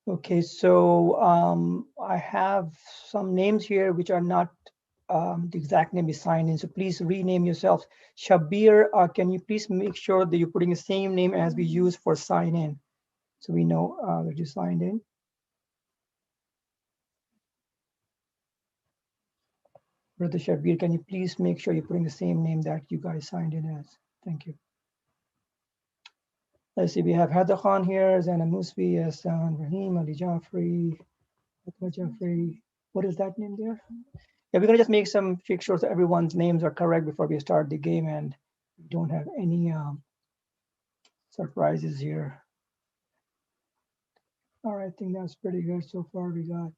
Okay, so I have some names here which are not the exact name is signed in. So please rename yourself. Shabir, can you please make sure that you're putting the same name as we use for sign in, so we know that you signed in. Brother Shabir, can you please make sure you're putting the same name that you guys signed in as? Thank you. Let's see, we have Heather Khan here, Zana Musbi, Hassan, Rahim, Ali Jafri, Fatma Jafri. What is that name there? Yeah, we're gonna just make sure that everyone's names are correct before we start the game and we don't have any surprises here. All right, I think that's pretty good so far. We got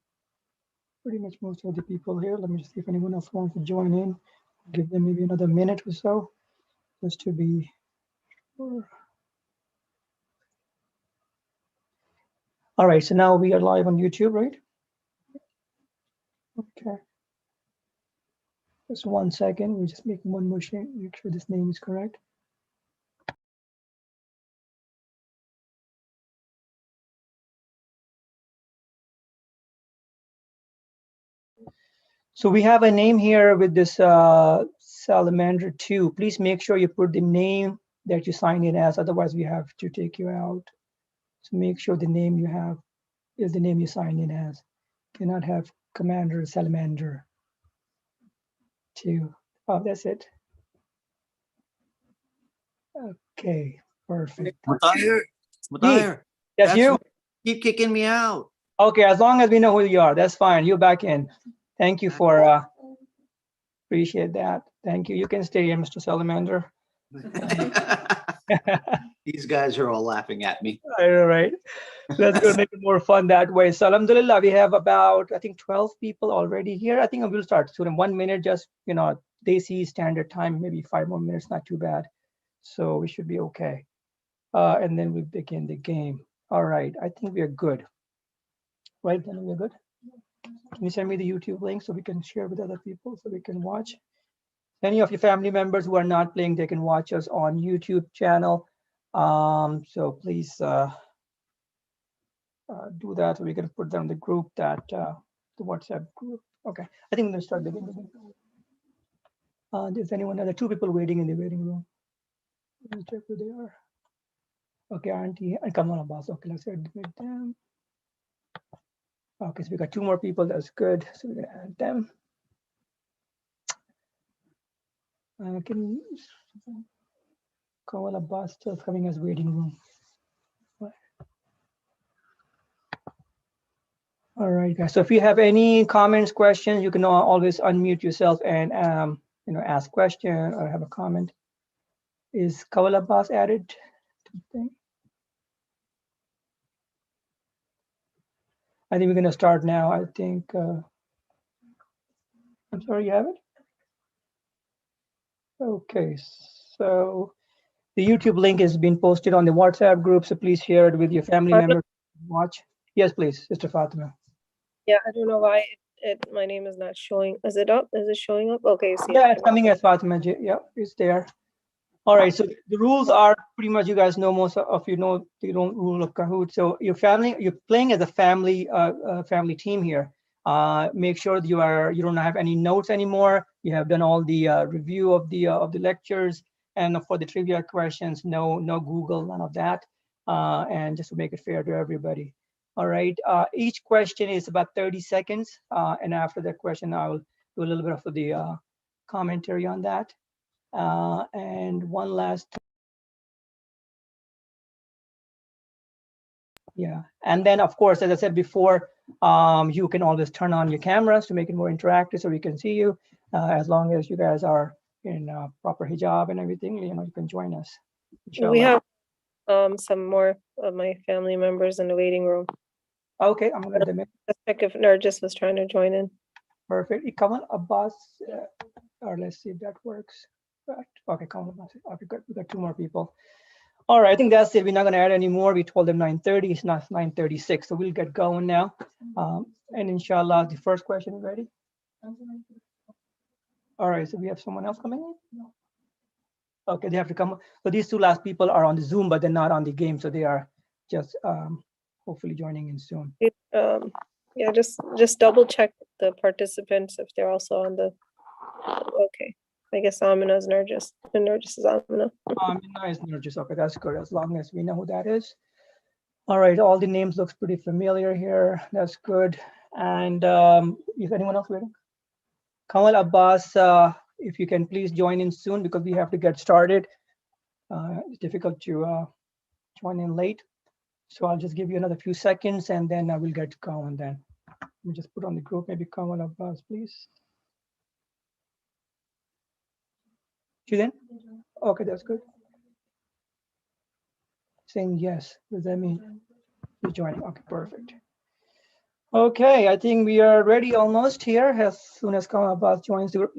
pretty much most of the people here. Let me just see if anyone else wants to join in. Give them maybe another minute or so, just to be sure. All right, so now we are live on YouTube, right? Okay. Just 1 second. We just make one more change, make sure this name is correct. So we have a name here with this Salamander 2. Please make sure you put the name that you signed in as, otherwise we have to take you out. So make sure the name you have is the name you signed in as. Cannot have Commander Salamander 2. Oh, that's it. Okay, perfect. Mutahir, Yes, you? keep kicking me out. Okay, as long as we know who you are, that's fine. You're back in. Thank you for, appreciate that. Thank you. You can stay here, Mr. Salamander. These guys are all laughing at me. All right. Let's go make it more fun that way. So alhamdulillah, we have about, I think 12 people already here. I think we'll start soon in 1 minute, just, you know, Desi standard time, maybe 5 more minutes, not too bad. So we should be okay. And then we begin the game. All right, I think we are good. Right, then we're good. Can you send me the YouTube link so we can share with other people so we can watch? Any of your family members who are not playing, they can watch us on YouTube channel. So please do that. So we can put them in the group that the WhatsApp group. Okay, I think we're gonna start the game. There's anyone other 2 people waiting in the waiting room. Let me check who they are. Okay, Auntie and Kamal Abbas. Okay, let's admit them. Okay, so we got 2 more people. That's good. So we're gonna add them. Can Kamal Abbas still coming as waiting room? All right, guys. So if you have any comments, questions, you can always unmute yourself and you know, ask question or have a comment. Is Kawal Abbas added to the thing? I think we're gonna start now. I think. I'm sorry, you have it? Okay, so the YouTube link has been posted on the WhatsApp group, so please share it with your family members. Watch. Yes, please, Sister Fatima. Yeah, I don't know why my name is not showing. Is it up? Is it showing up? Okay, see. Yeah, it's coming as Fatima. Yeah, it's there. All right, so the rules are pretty much, you guys know, most of you know the rule of Kahoot. So you're playing as a family family team here. Make sure that you don't have any notes anymore. You have done all the review of the lectures, and for the trivia questions, no Google, none of that, and just to make it fair to everybody. All right, each question is about 30 seconds, and after that question, I will do a little bit of the commentary on that. And one last, yeah. And then of course, as I said before, you can always turn on your cameras to make it more interactive so we can see you, as long as you guys are in proper hijab and everything, you know, you can join us. Inshallah. We have some more of my family members in the waiting room. Okay, I'm gonna let them in. Let's check if Nargis was trying to join in. Perfect. Kamal Abbas, or let's see if that works. Right. Okay, Kamal Abbas. Okay, good. We got 2 more people. All right, I think that's it. We're not going to add any more. We told them 9:30. It's not 9:36, so we'll get going now. And inshallah, the first question is ready. All right, so we have someone else coming in. Okay, they have to come. So these 2 last people are on the Zoom, but they're not on the game, so they are just hopefully joining in soon. Yeah, just double check the participants if they're also on the, okay. I guess Amina is Nergis, and Nergis is Amina. Nice, Nurjis. Okay, that's good, as long as we know who that is. All right, all the names looks pretty familiar here. That's good. And is anyone else waiting? Kamal Abbas, if you can please join in soon because we have to get started. It's difficult to join in late. So I'll just give you another few seconds and then I will get going then. Let me just put on the group, maybe Kamal Abbas, please. You then? Okay, that's good. Saying yes, what does that mean? You're joining, okay, perfect. Okay, I think we are ready almost here. As soon as Kamal Abbas joins the group,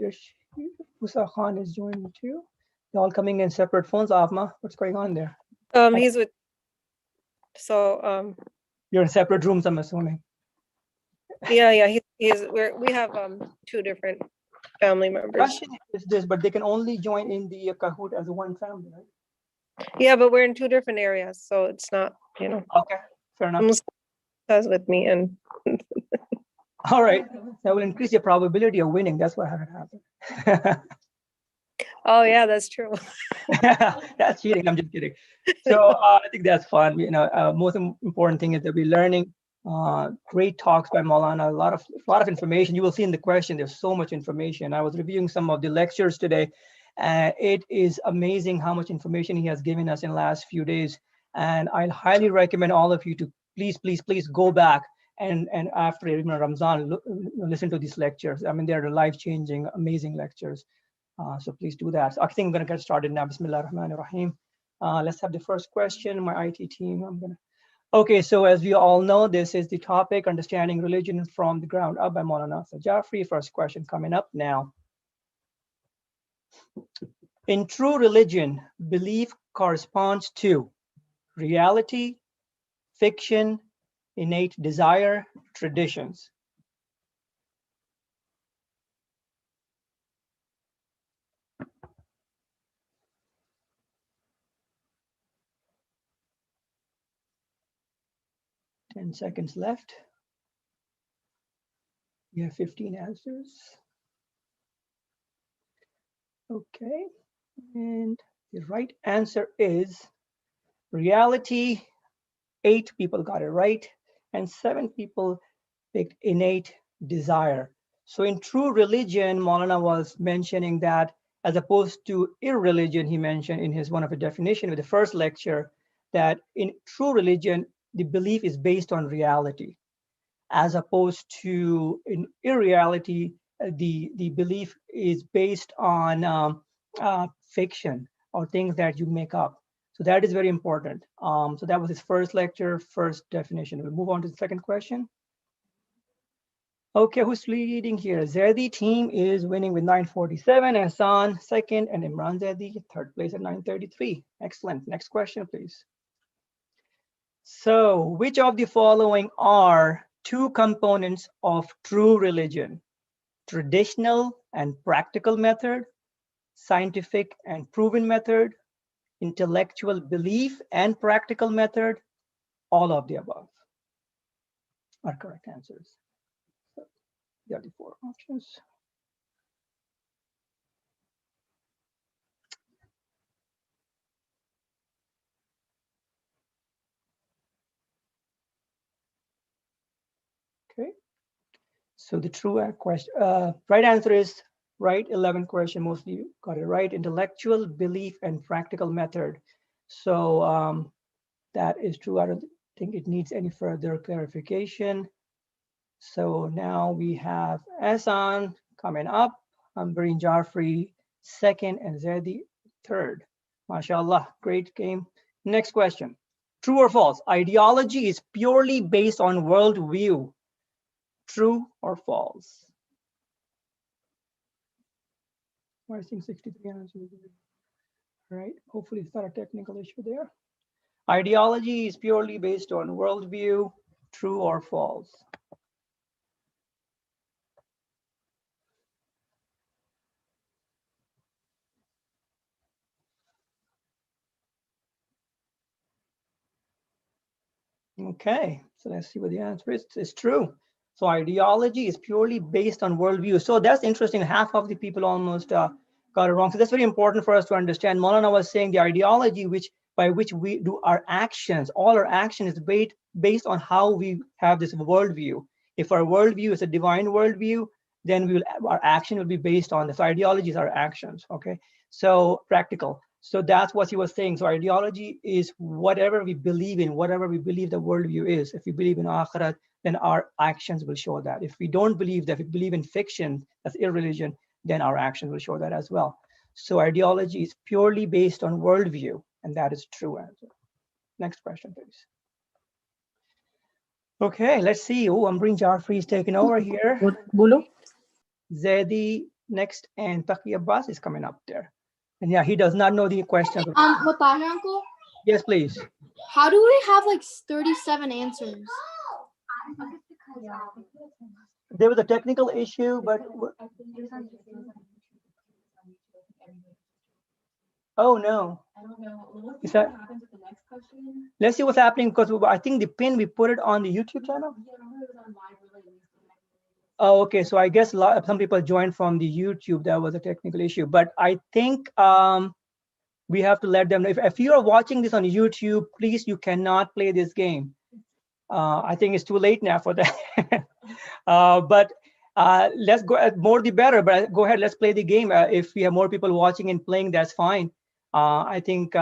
Musa Khan is joining too. They're all coming in separate phones. Avma, what's going on there? He's with, so, You're in separate rooms, I'm assuming. yeah, we have, two different family members. Question is this, but they can only join in the Kahoot as one family, right? Yeah, but we're in two different areas, so it's not, you know, Okay, fair enough. Musta's with me and All right, that will increase your probability of winning. That's what had happened. oh yeah, that's true. That's cheating. I'm just kidding. So I think that's fun. You know, most important thing is that we're learning. Great talks by Maulana. A lot of information. You will see in the question. There's so much information. I was reviewing some of the lectures today. It is amazing how much information he has given us in the last few days. And I highly recommend all of you to please go back and after Ramadan, listen to these lectures. I mean, they're life-changing, amazing lectures. So please do that. So I think I'm going to get started now. Bismillah ar-Rahman ar-Rahim. Let's have the first question. My IT team, Okay, so as we all know, this is the topic, understanding religion from the ground up by Maulana Jafri. First question coming up now. In true religion, belief corresponds to reality, fiction, innate desire, traditions. Ten seconds left. You have 15 answers. Okay, and the right answer is reality. 8 people got it right, and 7 people picked innate desire. So in true religion, Maulana was mentioning that as opposed to irreligion, he mentioned in his one of the definition with the first lecture, that in true religion, the belief is based on reality, as opposed to in irreality, the belief is based on fiction or things that you make up. So that is very important. So that was his first lecture, first definition. We'll move on to the second question. Okay, who's leading here? Zaidi team is winning with 947, Hassan second, and Imran Zaidi third place at 933. Excellent. Next question, please. So which of the following are 2 components of true religion? Traditional and practical method, scientific and proven method, intellectual belief and practical method, all of the above are correct answers. So there are the 4 options. Okay. So the true question, right answer is right. 11 question, mostly got it right. Intellectual belief and practical method. So that is true. I don't think it needs any further clarification. So now we have Ehsan coming up, Ambreen Jafri second, and Zaidi third. MashaAllah, great game. Next question. True or false? Ideology is purely based on worldview. True or false? I think 63 answers. Right. Hopefully it's not a technical issue there. Ideology is purely based on worldview. True or false? Okay, so let's see what the answer is. It's true. So ideology is purely based on worldview. So that's interesting. Half of the people almost got it wrong. So that's very important for us to understand. Maulana was saying the ideology by which we do our actions, all our action is based on how we have this worldview. If our worldview is a divine worldview, then our action will be based on this. Ideology is our actions. Okay, so practical. So that's what he was saying. So ideology is whatever we believe in, whatever we believe the worldview is. If we believe in akhirat, then our actions will show that. If we don't believe that, if we believe in fiction, that's irreligion, then our actions will show that as well. So ideology is purely based on worldview, and that is true answer. Next question, please. Okay, let's see. Oh, Ambreen Jaffrey is taking over here. Bolo? Zaidi next, and Taqi Abbas is coming up there. And yeah, he does not know the questions. Mutahir uncle, Yes, please. how do we have like 37 answers? There was a technical issue, but oh no. Is that? Let's see what's happening, because I think the pin, we put it on the YouTube channel. Oh, okay. So I guess some people joined from the YouTube. That was a technical issue, but I think we have to let them know. If you are watching this on YouTube, please, you cannot play this game. I think it's too late now for that. But let's go, more the better, but go ahead, let's play the game. If we have more people watching and playing, that's fine. I think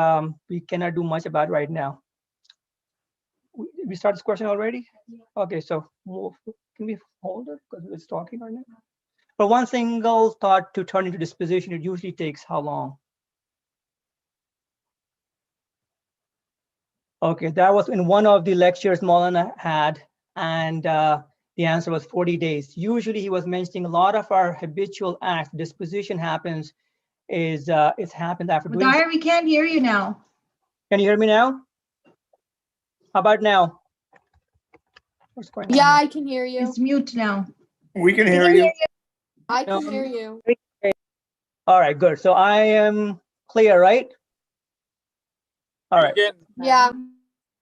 we cannot do much about it right now. We start this question already? Okay, so can we hold it because it's talking right now? For one single thought to turn into disposition, it usually takes how long? Okay, that was in one of the lectures Maulana had, and the answer was 40 days. Usually he was mentioning a lot of our habitual acts, disposition happens, it's happened after doing. Dyer, we can't hear you now. Can you hear me now? How about now? What's going on? Yeah, I can hear you. It's mute now. We can hear you. I can hear you. All right, good. So I am clear, right? All right. Yeah.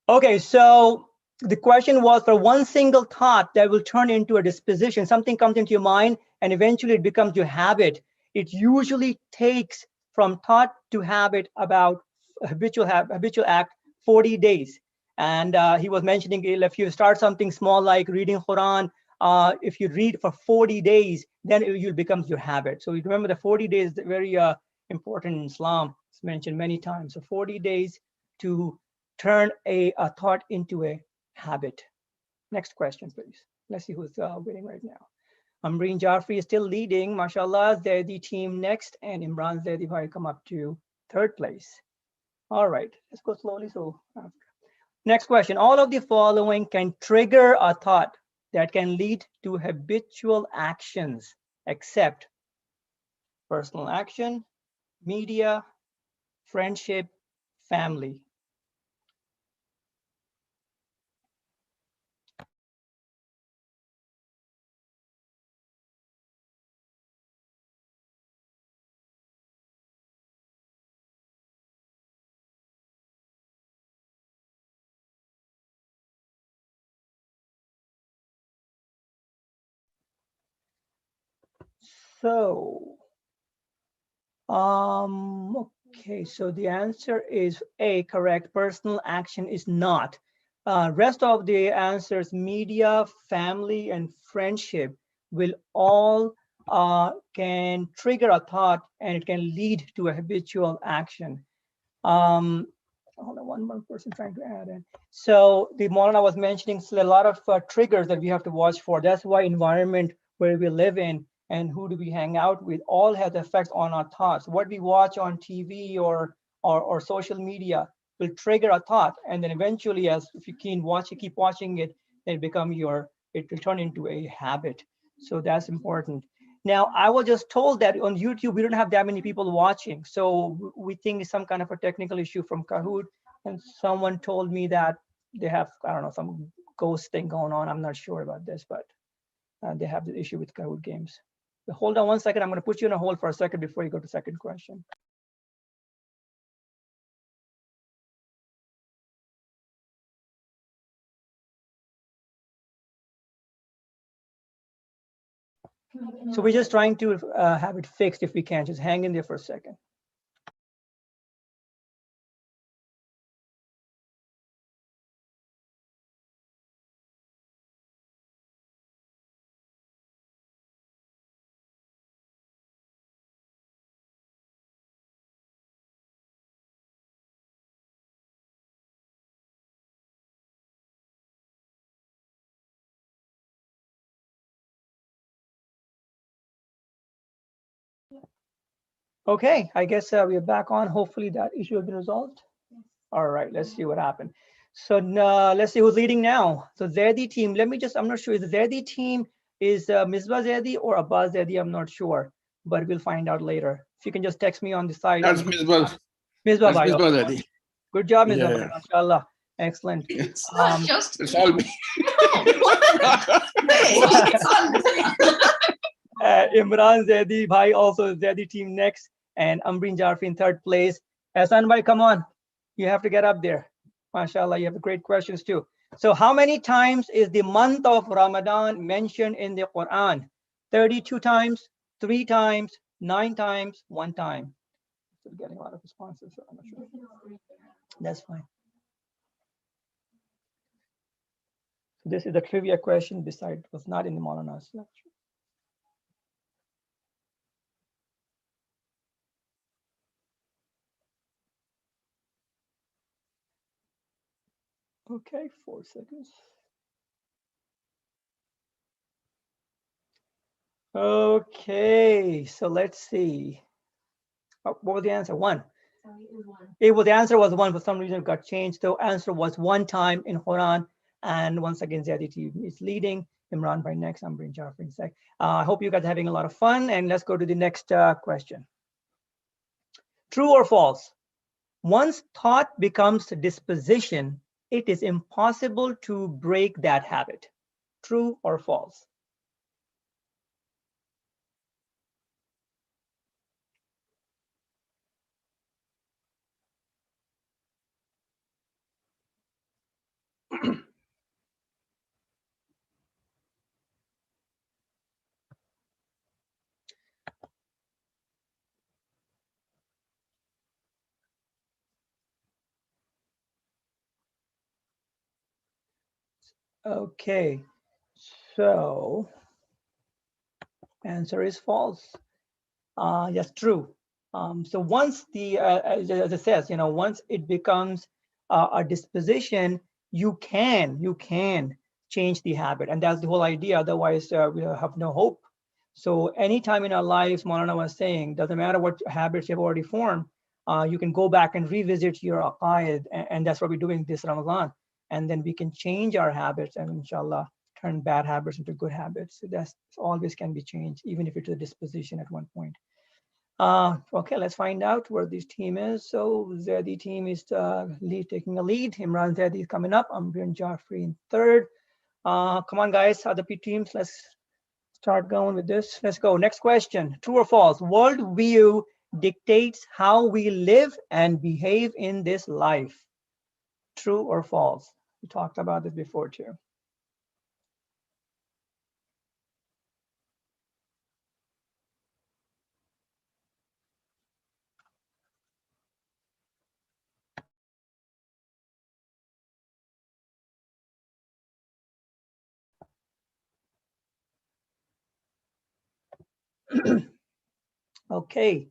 Okay, so the question was, for one single thought that will turn into a disposition, something comes into your mind and eventually it becomes your habit. It usually takes from thought to habit about habitual act 40 days. And he was mentioning if you start something small like reading Quran, if you read for 40 days, then it will become your habit. So you remember the 40 days is very important in Islam. It's mentioned many times. So 40 days to turn a thought into a habit. Next question, please. Let's see who's winning right now. Ambreen Jaffrey is still leading. MashaAllah, Zaidi team next, and Imran Zaidi Bhai come up to third place. All right, let's go slowly. So next question. All of the following can trigger a thought that can lead to habitual actions, except personal action, media, friendship, family. So, okay, so the answer is A, correct. Personal action is not. Rest of the answers, media, family, and friendship will all can trigger a thought and it can lead to a habitual action. Hold on, one more person trying to add in. So the Maulana was mentioning a lot of triggers that we have to watch for. That's why environment where we live in and who do we hang out with all has effects on our thoughts. What we watch on TV or social media will trigger a thought, and then eventually, as if you keep watching it, it will turn into a habit. So that's important. Now, I was just told that on YouTube, we don't have that many people watching. So we think it's some kind of a technical issue from KAHOOT. And someone told me that they have, I don't know, some ghost thing going on. I'm not sure about this, but they have the issue with KAHOOT games. But hold on one second. I'm going to put you on a hold for a second before you go to the second question. So we're just trying to have it fixed if we can. Just hang in there for a second. Okay, I guess we are back on. Hopefully that issue has been resolved. All right, let's see what happened. So let's see who's leading now. So Zaidi team, I'm not sure, is the Zaidi team is Misbah Zaidi or Abbas Zaidi? I'm not sure, but we'll find out later. If you can just text me on the side. That's Misbah. Misbah That's Bhai. Misbah Okay. Daddy. Good job, Misbah Yeah. Bhai. Mashallah. Excellent. It's Just it's all me. Imran Zaidi Bhai also Zaidi team next, and Ambreen Jarfi in third place. Hassan Bhai, come on. You have to get up there. MashaAllah, you have great questions too. So how many times is the month of Ramadan mentioned in the Quran? 32 times, 3 times, 9 times, 1 time. Still getting a lot of responses, so I'm not sure. That's fine. So this is the trivia question beside was not in the Maulana's lecture. Okay, 4 seconds. Okay, so let's see. What was the answer? 1. The answer was 1. For some reason, it got changed. So answer was 1 time in Quran. And once again, Zaidi is leading. Imran by next. I'm bringing Jafar in sec. I hope you guys are having a lot of fun. And let's go to the next question. True or false? Once thought becomes disposition, it is impossible to break that habit. True or false? Okay, so answer is false. Yes, true. So once as it says, once it becomes a disposition, you can change the habit, and that's the whole idea. Otherwise, we have no hope. So anytime in our lives, Maulana was saying, doesn't matter what habits you've already formed, you can go back and revisit your aqaid, and that's what we're doing this Ramadan. And then we can change our habits and inshallah turn bad habits into good habits. So that's always can be changed, even if it's a disposition at one point. Okay, let's find out where this team is. So Zaidi team is taking a lead. Imran Zaidi is coming up. Ambreen Jafri in third. Come on, guys, other teams, let's start going with this. Let's go. Next question. True or false? Worldview dictates how we live and behave in this life. True or false? We talked about this before too. Okay,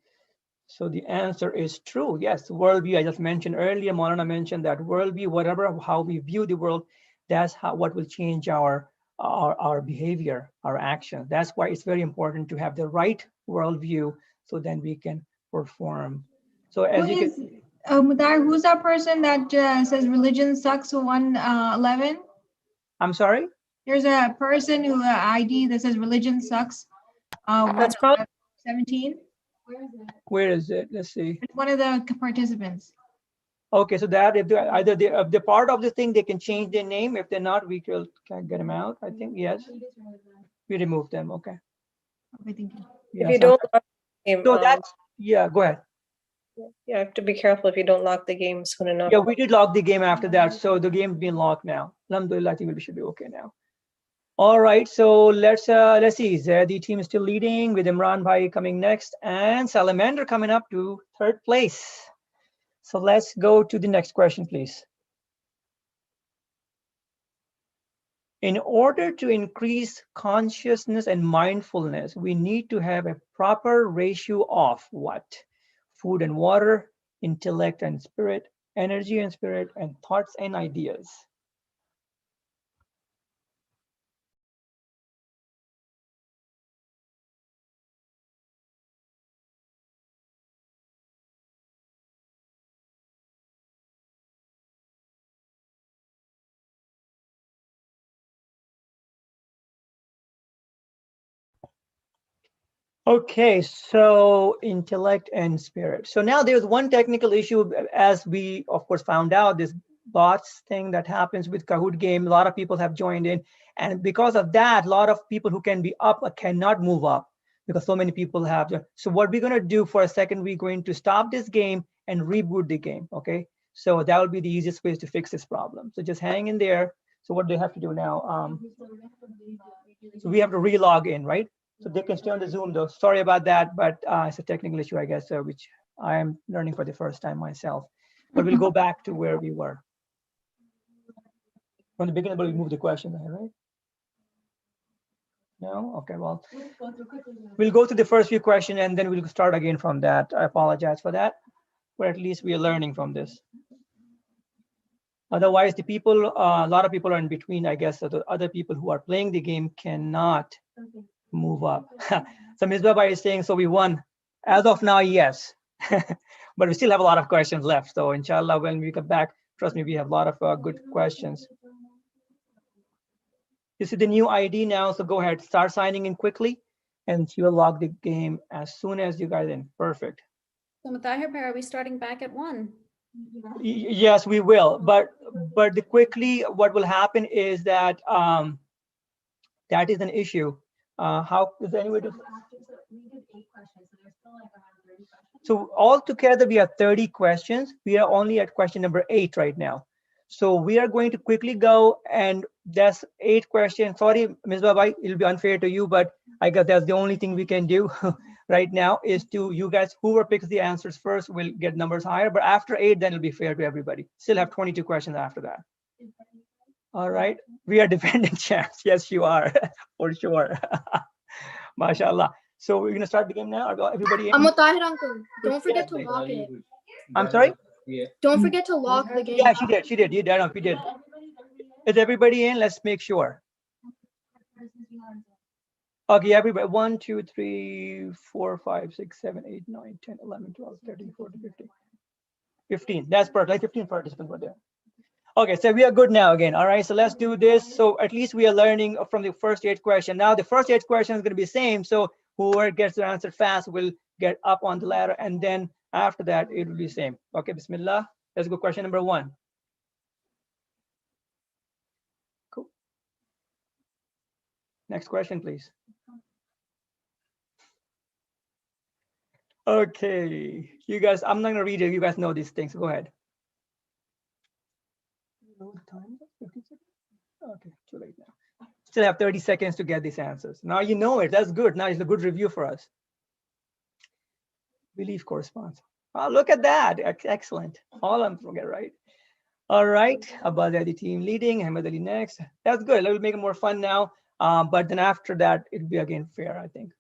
so the answer is true. Yes, worldview, I just mentioned earlier, Maulana mentioned that worldview, whatever, how we view the world, that's what will change our behavior, our actions. That's why it's very important to have the right worldview, so then we can perform. So as you can, Mudar, who's that person that says religion sucks 111? I'm sorry? There's a person who ID that says religion sucks That's probably 17. Where is it? Let's see. It's one of the participants. Okay, so that if they're either if they're part of the thing, they can change their name. If they're not, we can get them out. I think yes. We remove them. Okay. Okay, thank you. if you don't lock the game, So that's yeah. Go ahead. you have to be careful if you don't lock the game soon enough. Yeah, we did lock the game after that, so the game's been locked now. Alhamdulillah, I think we should be okay now. All right, so let's see. The team is still leading with Imran Bhai coming next and Salamander coming up to third place. So let's go to the next question, please. In order to increase consciousness and mindfulness, we need to have a proper ratio of what? Food and water, intellect and spirit, energy and spirit, and thoughts and ideas. Okay, so intellect and spirit. So now there's one technical issue, as we of course found out, this bots thing that happens with Kahoot game. A lot of people have joined in, and because of that, a lot of people who can be up cannot move up because so many people have. So what we're gonna do for a second, we're going to stop this game and reboot the game. Okay, so that will be the easiest way to fix this problem. So just hang in there. So what do they have to do now? So we have to re-log in, right? So they can stay on the Zoom though. Sorry about that, but it's a technical issue, I guess, which I am learning for the first time myself. But we'll go back to where we were. From the beginning, but we moved the question there, right? No? Okay, well, we'll go to the first few questions and then we'll start again from that. I apologize for that, but at least we are learning from this. Otherwise, the people, a lot of people are in between, I guess, so the other people who are playing the game cannot move up. So Ms. Baba is saying, so we won. As of now, yes. But we still have a lot of questions left. So inshallah, when we come back, trust me, we have a lot of good questions. You see the new ID now, so go ahead, start signing in quickly, and you will log the game as soon as you guys in. Perfect. So Mutahir, are we starting back at 1? Yes, we will. But the quickly, what will happen is that that is an issue. How is there any way to? So altogether, we have 30 questions. We are only at question number 8 right now. So we are going to quickly go, and that's 8 questions. Sorry, Ms. Babai, it'll be unfair to you, but I guess that's the only thing we can do right now is to you guys, whoever picks the answers first will get numbers higher. But after 8, then it'll be fair to everybody. Still have 22 questions after that. All right, we are defending champs. Yes, you are, for sure. MashaAllah. So we're gonna start the game now. Are everybody in? Mutahir uncle, don't forget to lock it. I'm sorry? Don't forget to lock the game. Yeah, she did. She did. You did. We did. Is everybody in? Let's make sure. Okay, everybody. 1, 2, 3, 4, 5, 6, 7, 8, 9, 10, 11, 12, 13, 14, 15. 15. That's perfect. Like 15 participants were there. Okay, so we are good now again. All right, so let's do this. So at least we are learning from the first 8 questions. Now the first 8 questions is going to be the same. So whoever gets the answer fast will get up on the ladder, and then after that it will be the same. Okay, Bismillah. Let's go. Question number 1. Cool. Next question, please. Okay, you guys. I'm not going to read it. You guys know these things. Go ahead. Okay, too late now. Still have 30 seconds to get these answers. Now you know it. That's good. Now it's a good review for us. Belief corresponds. Oh, look at that. Excellent. All I'm going to get right. All right. Abad Ali team leading. Ahmed Ali next. That's good. We'll make it more fun now. But then after that, it'll be again fair, I think.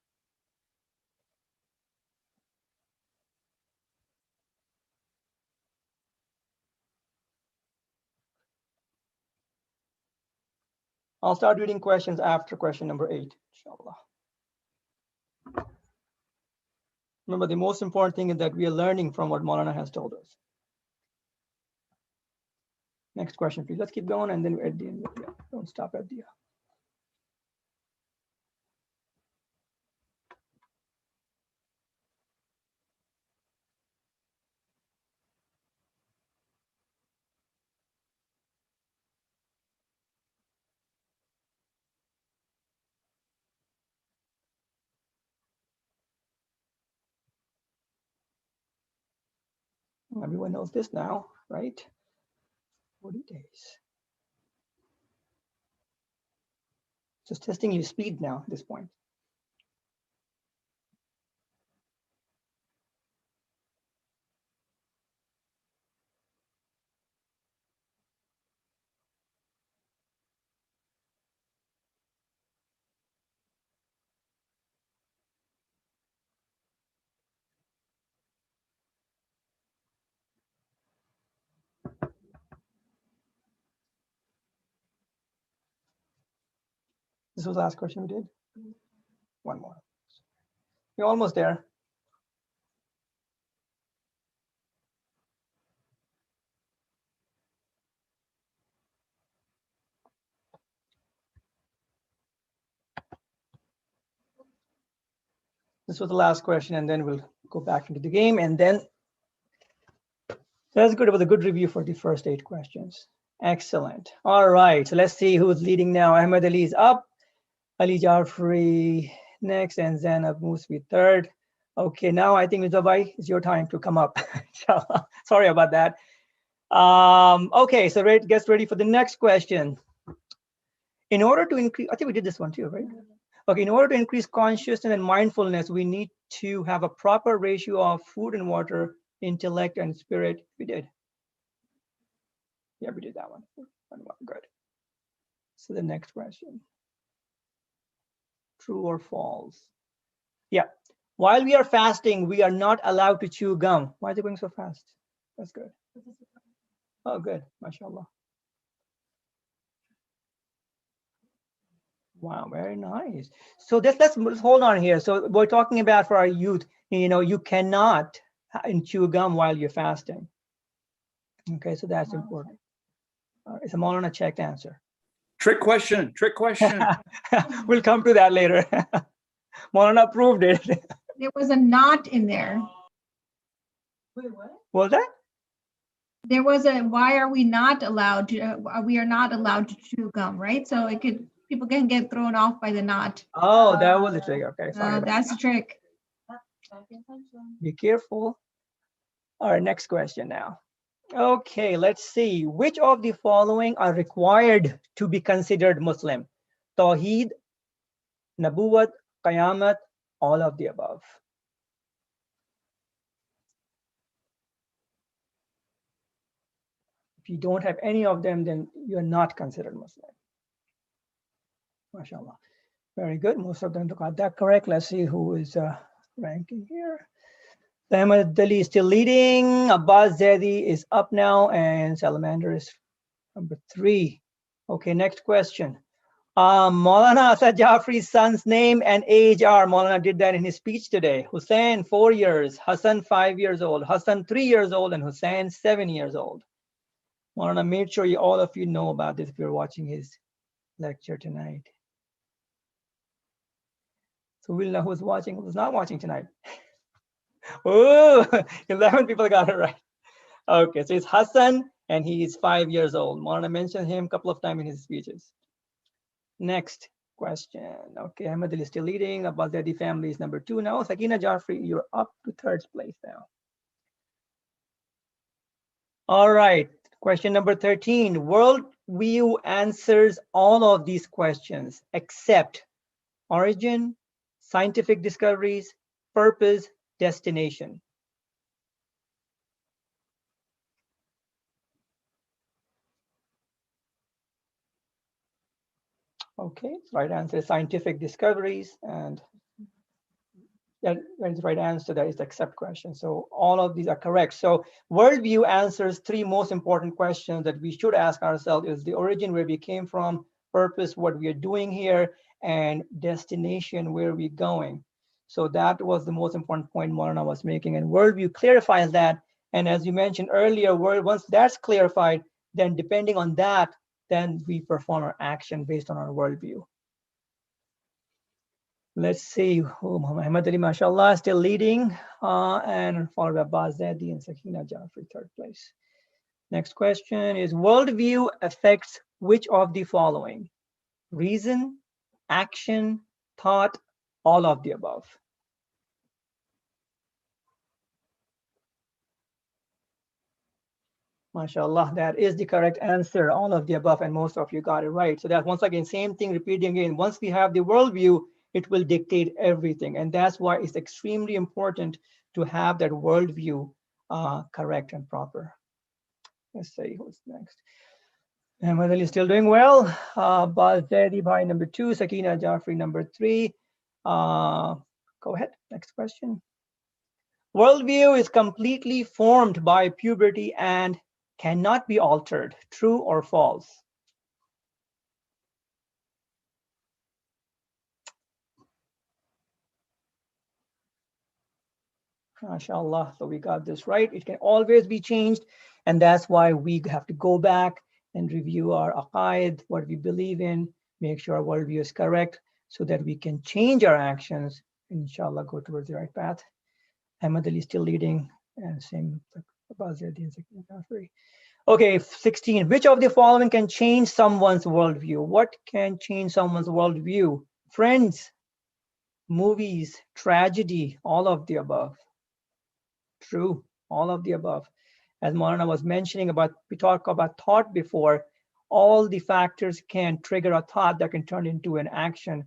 I'll start reading questions after question number 8, inshallah. Remember, the most important thing is that we are learning from what Maulana has told us. Next question, please. Let's keep going, and then at the end, yeah, don't stop at the. Everyone knows this now, right? 40 days. Just testing your speed now at this point. This was the last question we did. One more. You're almost there. This was the last question, and then we'll go back into the game. And then that's good. It was a good review for the first 8 questions. Excellent. All right. So let's see who's leading now. Ahmed Ali is up. Ali Jafri next, and Zainab Musbi third. Okay, now I think Mizabai, it's your time to come up. Sorry about that. Okay, so get ready for the next question. In order to increase, I think we did this one too, right? Okay, in order to increase consciousness and mindfulness, we need to have a proper ratio of food and water, intellect and spirit. We did. Yeah, we did that one. Good. So the next question. True or false? Yeah. While we are fasting, we are not allowed to chew gum. Why is it going so fast? That's good. Oh, good. MashaAllah. Wow, very nice. So let's hold on here. So we're talking about for our youth, you cannot chew gum while you're fasting. Okay, so that's important. It's a Maulana checked answer. Trick question. Trick question. We'll come to that later. Maulana proved it. There was a not in there. Wait, what? Was that? There was a, why are we not allowed to, we are not allowed to chew gum, right? So people can get thrown off by the not. Oh, that was the trick. Okay, sorry. That's the trick. Be careful. All right, next question now. Okay, let's see. Which of the following are required to be considered Muslim? Tawheed, Nabuwat, Qayamat, all of the above. If you don't have any of them, then you're not considered Muslim. MashaAllah. Very good. Most of them got that correct. Let's see who is ranking here. Ahmed Ali is still leading. Abbas Zaidi is up now, and Salamander is number 3. Okay, next question. Maulana Asad Jafri's son's name and age are, Maulana did that in his speech today. Hussein, 4 years. Hassan, 5 years old. Hassan, 3 years old. And Hussein, 7 years old. Maulana made sure all of you know about this if you're watching his lecture tonight. So we'll know who's watching, who's not watching tonight. Oh, 11 people got it right. Okay, so it's Hassan, and he is 5 years old. Maulana mentioned him a couple of times in his speeches. Next question. Okay, Ahmed Ali is still leading. Abbas Zaidi family is number 2 now. Sakina Jafri, you're up to 3rd place now. All right, question number 13. Worldview answers all of these questions except origin, scientific discoveries, purpose, destination. Okay, right answer is scientific discoveries, and that is the right answer. That is the accept question. So all of these are correct. So worldview answers 3 most important questions that we should ask ourselves: is the origin, where we came from, purpose, what we are doing here, and destination, where we're going. So that was the most important point Maulana was making, and worldview clarifies that. And as you mentioned earlier, once that's clarified, then depending on that, then we perform our action based on our worldview. Let's see, Muhammad Ali, mashallah, still leading, and followed by Abbas Zaidi and Sakina Jafri, 3rd place. Next question is, worldview affects which of the following? Reason, action, thought, all of the above. MashaAllah, that is the correct answer. All of the above, and most of you got it right. So that once again, same thing, repeating again. Once we have the worldview, it will dictate everything. And that's why it's extremely important to have that worldview correct and proper. Let's see who's next. Ahmad Ali still doing well. Baz Zaidi Bhai number 2, Sakina Jafri number 3. Go ahead, next question. Worldview is completely formed by puberty and cannot be altered. True or false? MashaAllah, so we got this right. It can always be changed, and that's why we have to go back and review our aqaid, what we believe in, make sure our worldview is correct so that we can change our actions and inshallah go towards the right path. Ahmad Ali still leading, and same. Okay, 16. Which of the following can change someone's worldview? What can change someone's worldview? Friends, movies, tragedy, all of the above. True, all of the above. As Maulana was mentioning about, we talked about thought before, all the factors can trigger a thought that can turn into an action.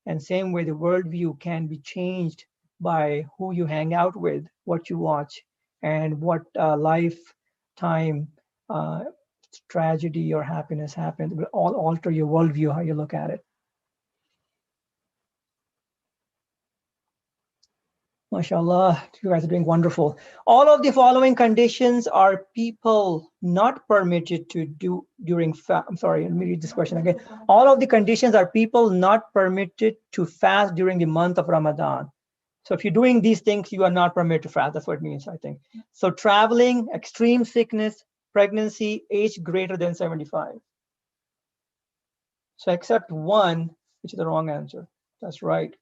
And same way the worldview can be changed by who you hang out with, what you watch, and what lifetime tragedy or happiness happens. It will all alter your worldview, how you look at it. MashaAllah, you guys are doing wonderful. All of the following conditions are people not permitted to do during I'm sorry, let me read this question again. All of the conditions are people not permitted to fast during the month of Ramadan. So if you're doing these things, you are not permitted to fast. That's what it means, I think. So traveling, extreme sickness, pregnancy, age greater than 75. So except one, which is the wrong answer. That's right.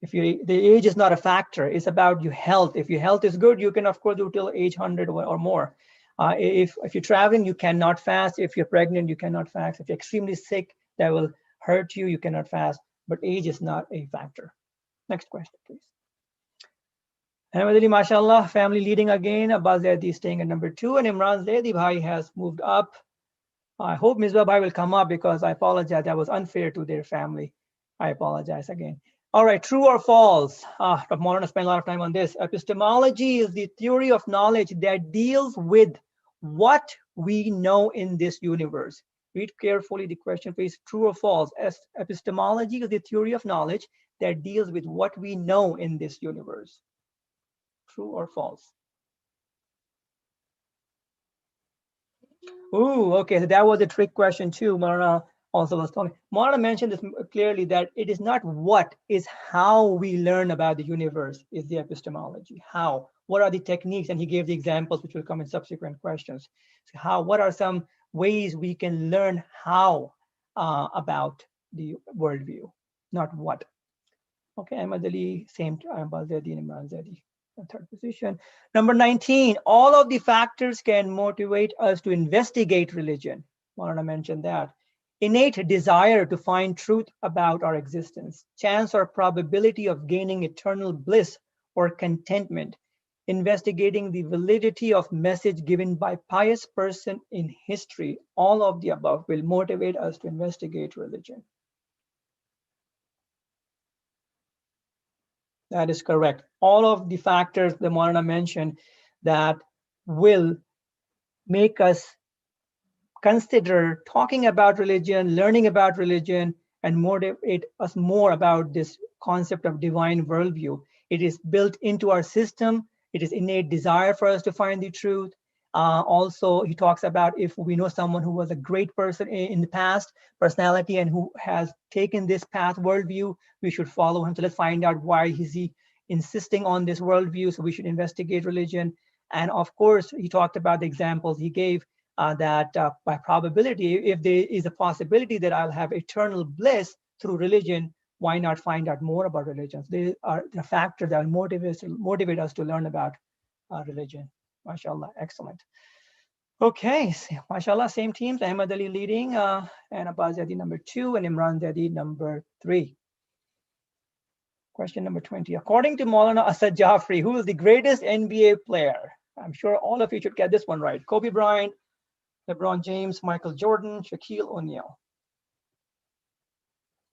If the age is not a factor, it's about your health. If your health is good, you can of course do till age 100 or more. If you're traveling, you cannot fast. If you're pregnant, you cannot fast. If you're extremely sick, that will hurt you, you cannot fast. But age is not a factor. Next question, please. Ahmad Ali, mashallah, family leading again. Abbas Zaidi staying at number 2, and Imran Zaidi Bhai has moved up. I hope Misbah Bhai will come up because I apologize. That was unfair to their family. I apologize again. All right, true or false? Dr. Maulana spent a lot of time on this. Epistemology is the theory of knowledge that deals with what we know in this universe. Read carefully the question, please. True or false? Epistemology is the theory of knowledge that deals with what we know in this universe. True or false? Ooh, okay, so that was a trick question too, Maulana also was telling. Maulana mentioned this clearly, that it is not what, is how we learn about the universe is the epistemology. How, what are the techniques? And he gave the examples which will come in subsequent questions. So what are some ways we can learn how about the worldview, not what. Okay, Ahmad Ali, same time, Balzadi and Imran Zaidi. Third position. Number 19, all of the factors can motivate us to investigate religion. Maulana mentioned that. Innate desire to find truth about our existence, chance or probability of gaining eternal bliss or contentment, investigating the validity of message given by pious person in history, all of the above will motivate us to investigate religion. That is correct. All of the factors the Maulana mentioned that will make us consider talking about religion, learning about religion, and motivate us more about this concept of divine worldview. It is built into our system. It is innate desire for us to find the truth. Also, he talks about if we know someone who was a great person in the past, personality, and who has taken this path worldview, we should follow him. So let's find out why is he insisting on this worldview. So we should investigate religion. And of course, he talked about the examples he gave that by probability, if there is a possibility that I'll have eternal bliss through religion, why not find out more about religion? So they are the factors that will motivate us to learn about religion. MashaAllah, excellent. Okay, MashaAllah, same teams, Ahmad Ali leading, and Abbas Zaidi number 2, and Imran Zaidi number 3. Question number 20. According to Maulana Asad Jafri, who is the greatest NBA player? I'm sure all of you should get this one right. Kobe Bryant, LeBron James, Michael Jordan, Shaquille O'Neal.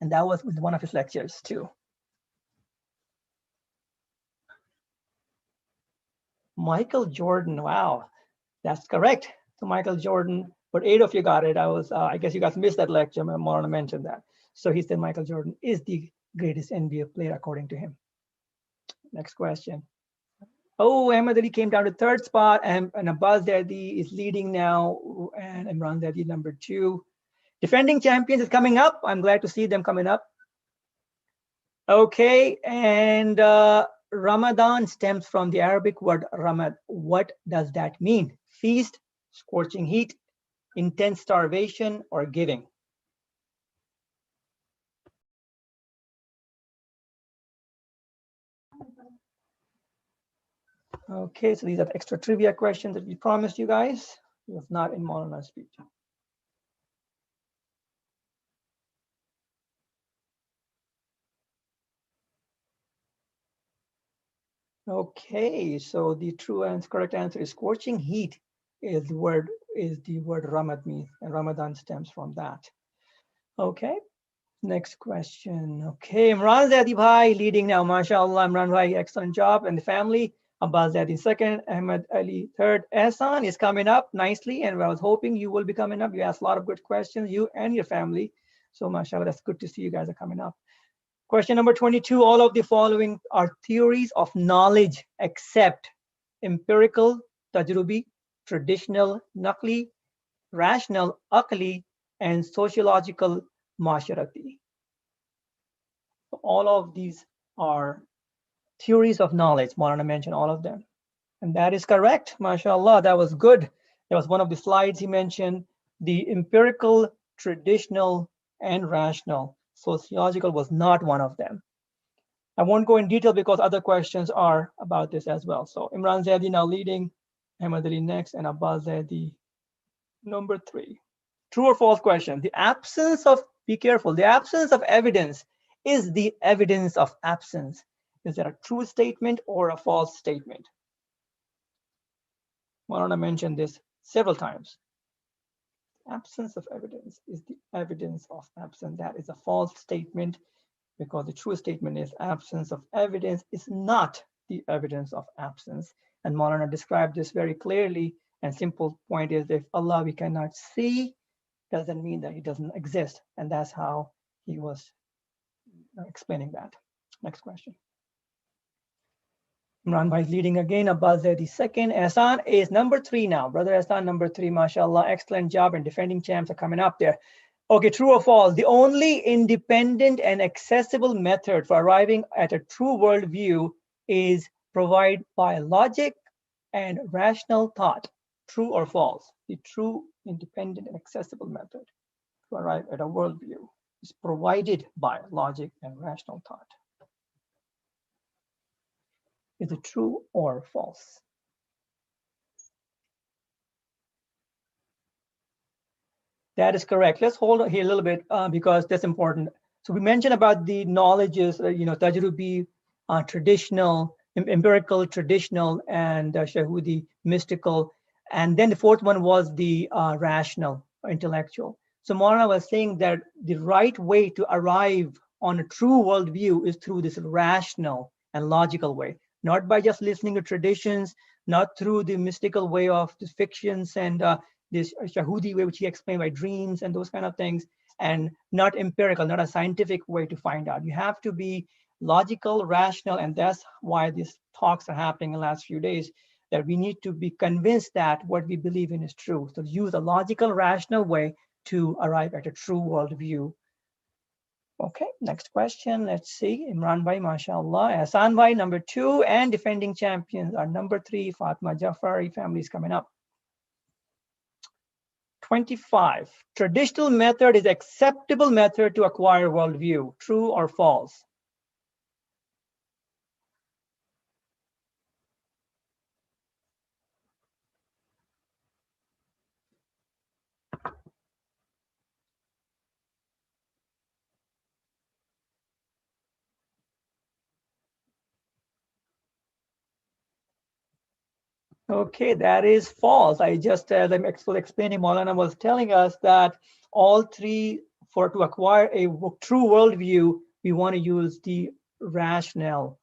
And that was one of his lectures too. Michael Jordan, wow, that's correct. So Michael Jordan, but 8 of you got it. I guess you guys missed that lecture. I want to mention that. So he said Michael Jordan is the greatest NBA player according to him. Next question. Oh, Ahmed Ali came down to 3rd spot, and Abbas Dadi is leading now, and Imran Dadi number 2. Defending champions is coming up. I'm glad to see them coming up. Okay, and Ramadan stems from the Arabic word Ramad. What does that mean? Feast, scorching heat, intense starvation, or giving? Okay, so these are the extra trivia questions that we promised you guys. We have not in Maulana's speech. Okay, so the true and correct answer is scorching heat is the word Ramad means, and Ramadan stems from that. Okay, next question. Okay, Imran Zadi Bhai leading now, mashallah. Imran Bhai, excellent job. And the family, Abbas Zadi 2nd, Ahmed Ali 3rd. Ehsan is coming up nicely, and I was hoping you will be coming up. You asked a lot of good questions, you and your family. So mashallah, that's good to see you guys are coming up. Question number 22, all of the following are theories of knowledge except empirical, tajrubi, traditional, naqli, rational, aqli, and sociological, masharati. So all of these are theories of knowledge. Maulana mentioned all of them. And that is correct, mashallah, that was good. That was one of the slides he mentioned, the empirical, traditional, and rational. Sociological was not one of them. I won't go in detail because other questions are about this as well. So Imran Zaidi now leading, Ahmed Ali next, and Abbas Zaidi number 3. True or false question. The absence of, be careful, the absence of evidence is the evidence of absence. Is that a true statement or a false statement? Maulana mentioned this several times. Absence of evidence is the evidence of absence. That is a false statement, because the true statement is absence of evidence is not the evidence of absence. And Maulana described this very clearly. And simple point is, if Allah we cannot see, doesn't mean that he doesn't exist. And that's how he was explaining that. Next question. Imran Bhai is leading again. Abbas Zaidi 2nd. Ehsan is number 3 now. Brother Ehsan number 3, mashallah. Excellent job, and defending champs are coming up there. Okay, true or false? The only independent and accessible method for arriving at a true worldview is provided by logic and rational thought. True or false? The true, independent, and accessible method to arrive at a worldview is provided by logic and rational thought. Is it true or false? That is correct. Let's hold on here a little bit because that's important. So we mentioned about the knowledges, tajrubi, traditional, empirical, traditional, and shahudi, mystical. And then the 4th one was the rational, intellectual. So Maulana was saying that the right way to arrive on a true worldview is through this rational and logical way, not by just listening to traditions, not through the mystical way of the fictions and this shahudi way, which he explained by dreams and those kind of things, and not empirical, not a scientific way to find out. You have to be logical, rational, and that's why these talks are happening in the last few days, that we need to be convinced that what we believe in is true. So use a logical, rational way to arrive at a true worldview. Okay, next question. Let's see. Imran Bhai, mashallah. Ehsan Bhai, number 2, and defending champions are number 3. Fatma Jafari family is coming up. 25. Traditional method is acceptable method to acquire worldview. True or false? Okay, that is false. I just explaining, Maulana was telling us that all three, to acquire a true worldview, we want to use the rational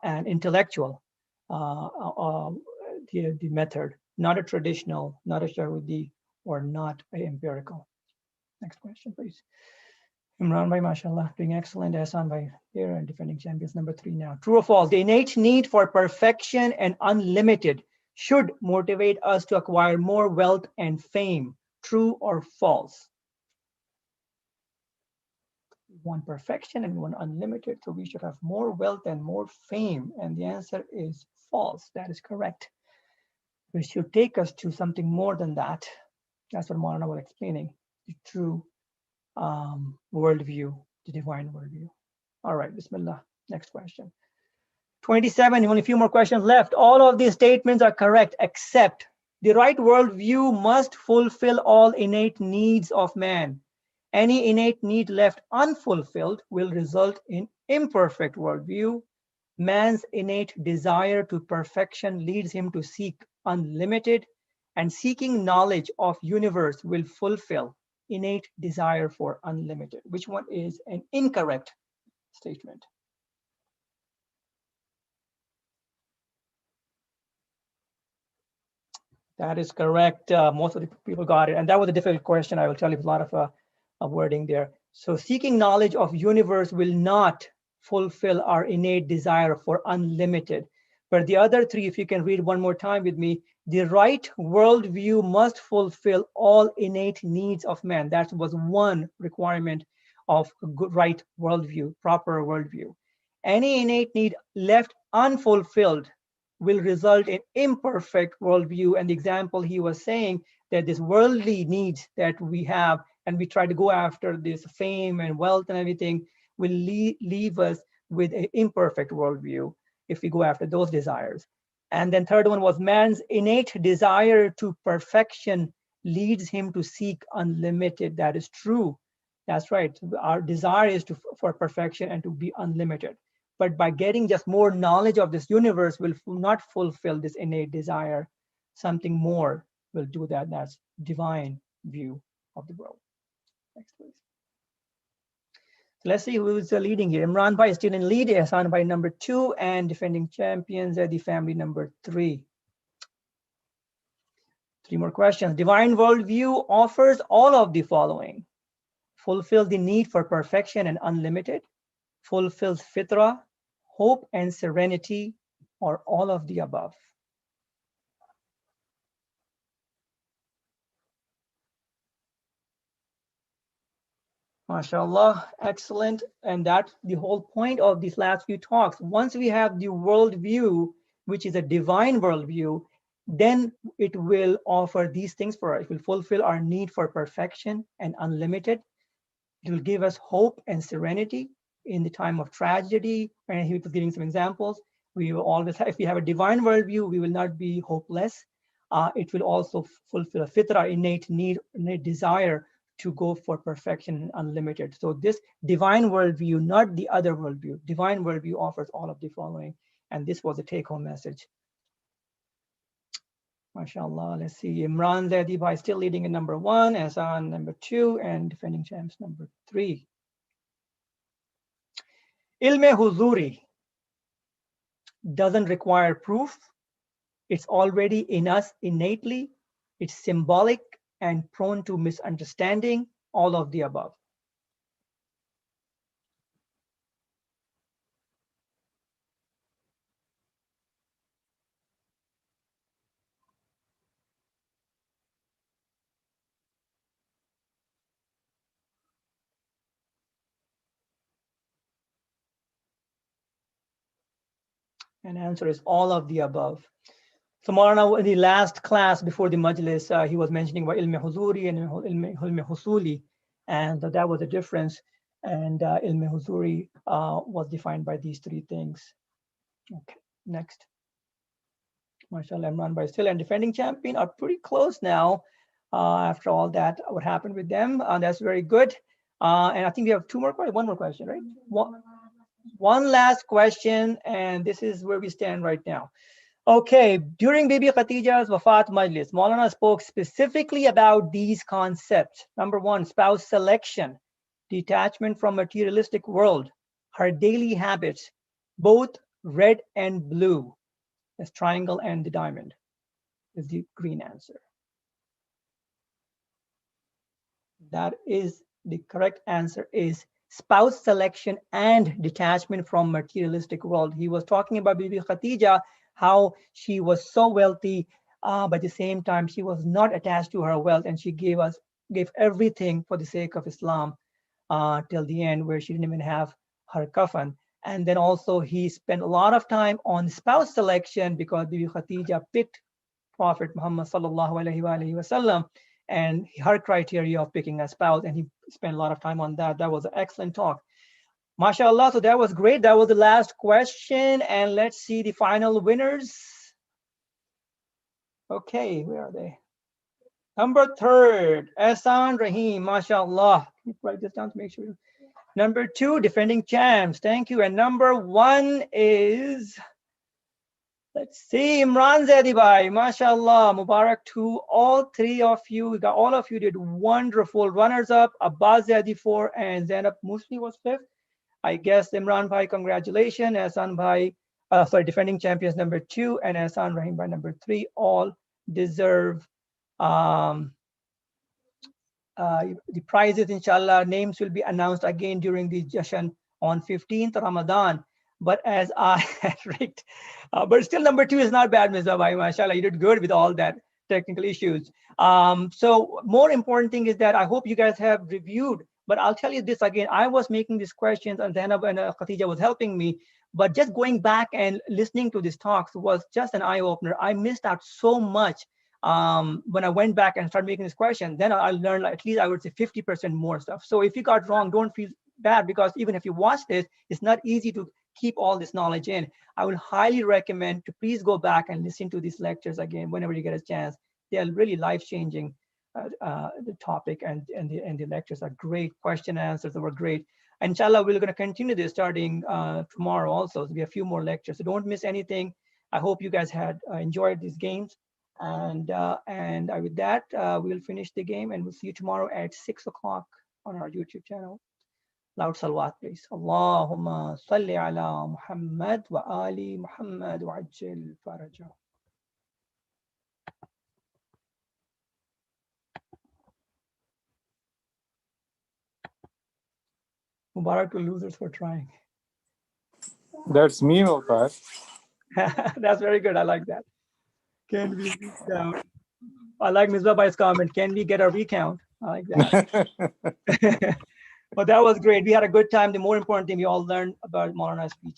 and intellectual the method, not a traditional, not a Shahudi, or not a empirical. Next question, please. Imran Bhai, mashallah, doing excellent. Hassan Bhai here and defending champions number 3 now. True or false? The innate need for perfection and unlimited should motivate us to acquire more wealth and fame. True or false? One perfection and one unlimited, so we should have more wealth and more fame. And the answer is false. That is correct. It should take us to something more than that. That's what Maulana was explaining. The true worldview, the divine worldview. All right, Bismillah. Next question. 27, only a few more questions left. All of these statements are correct, except the right worldview must fulfill all innate needs of man. Any innate need left unfulfilled will result in imperfect worldview. Man's innate desire to perfection leads him to seek unlimited, and seeking knowledge of universe will fulfill innate desire for unlimited. Which one is an incorrect statement? That is correct. Most of the people got it. And that was a difficult question. I will tell you a lot of wording there. So seeking knowledge of universe will not fulfill our innate desire for unlimited. But the other three, if you can read one more time with me, the right worldview must fulfill all innate needs of man. That was one requirement of a good right worldview, proper worldview. Any innate need left unfulfilled will result in imperfect worldview. And the example he was saying that this worldly needs that we have, and we try to go after this fame and wealth and everything, will leave us with an imperfect worldview if we go after those desires. And then third one was man's innate desire to perfection leads him to seek unlimited. That is true. That's right. Our desire is for perfection and to be unlimited. But by getting just more knowledge of this universe will not fulfill this innate desire. Something more will do that. That's divine view of the world. Next, please. So let's see who's leading here. Imran Bhai is still in lead. Hassan Bhai number 2, and defending champions are the family number 3. 3 more questions. Divine worldview offers all of the following: fulfill the need for perfection and unlimited, fulfills fitrah, hope and serenity, or all of the above. MashaAllah, excellent. And that's the whole point of these last few talks. Once we have the worldview, which is a divine worldview, then it will offer these things for us. It will fulfill our need for perfection and unlimited. It will give us hope and serenity in the time of tragedy. And he was giving some examples. We will always have, if we have a divine worldview, we will not be hopeless. It will also fulfill a fitrah, innate need, innate desire to go for perfection and unlimited. So this divine worldview, not the other worldview, divine worldview offers all of the following. And this was a take-home message. MashaAllah, let's see. Imran Zaidi Bhai still leading in number 1, Hassan number 2, and defending champs number 3. Ilme Huzuri doesn't require proof. It's already in us innately. It's symbolic and prone to misunderstanding, all of the above. And answer is all of the above. So Maulana, in the last class before the majlis, he was mentioning about ilme huzuri and ilme husuli, and that was the difference. And ilme huzuri was defined by these 3 things. Okay, next. MashaAllah, Imran Bhai still and defending champion are pretty close now. After all that, what happened with them? That's very good. And I think we have 2 more questions, 1 more question, right? One last question, and this is where we stand right now. Okay, during Bibi Khatija's Wafat Majlis, Maulana spoke specifically about these concepts. Number one, spouse selection, detachment from materialistic world, her daily habits, both red and blue. That's triangle and the diamond is the green answer. That is the correct answer is spouse selection and detachment from materialistic world. He was talking about Bibi Khatija, how she was so wealthy, but at the same time, she was not attached to her wealth, and she gave everything for the sake of Islam till the end, where she didn't even have her kafan. And then also he spent a lot of time on spouse selection because Bibi Khatija picked Prophet Muhammad sallallahu alaihi wasallam and her criteria of picking a spouse, and he spent a lot of time on that. That was an excellent talk. MashaAllah, so that was great. That was the last question, and let's see the final winners. Okay, where are they? Number 3, Ehsan Rahim, MashaAllah. Can you write this down to make sure? Number 2, defending champs, thank you. And number 1 is, let's see, Imran Zadibai, MashaAllah, Mubarak to all 3 of you. All of you did wonderful. Runners up, Abbas Zadi 4 and Zainab Musli was 5th. I guess Imran Bhai, congratulations. Ehsan Bhai, defending champions number 2 and Ehsan Rahim by number 3 all deserve the prizes. Inshallah, names will be announced again during the Jashan on 15th Ramadan. But as I had rigged, but still number 2 is not bad, Ms. Bhai. MashaAllah, you did good with all that technical issues. So more important thing is that I hope you guys have reviewed, but I'll tell you this again, I was making these questions and Zainab and Khatija was helping me, but just going back and listening to these talks was just an eye-opener. I missed out so much when I went back and started making this question. Then I learned at least I would say 50% more stuff. So if you got wrong, don't feel bad, because even if you watch this, it's not easy to keep all this knowledge in. I would highly recommend to please go back and listen to these lectures again whenever you get a chance. They are really life-changing. The topic and the lectures are great. Question and answers were great. Inshallah, we're going to continue this starting tomorrow also. There'll be a few more lectures, so don't miss anything. I hope you guys had enjoyed these games. And with that, we'll finish the game and we'll see you tomorrow at 6 o'clock on our YouTube channel. Loud salawat, please. Allahumma salli ala Muhammad wa ali Muhammad wa ajil faraja. Mubarak to losers for trying. That's me, Mubarak. That's very good. I like that. Can we recount? I like Ms. Bai's comment. Can we get a recount? I like that. But that was great. We had a good time. The more important thing, we all learned about Maulana's speech.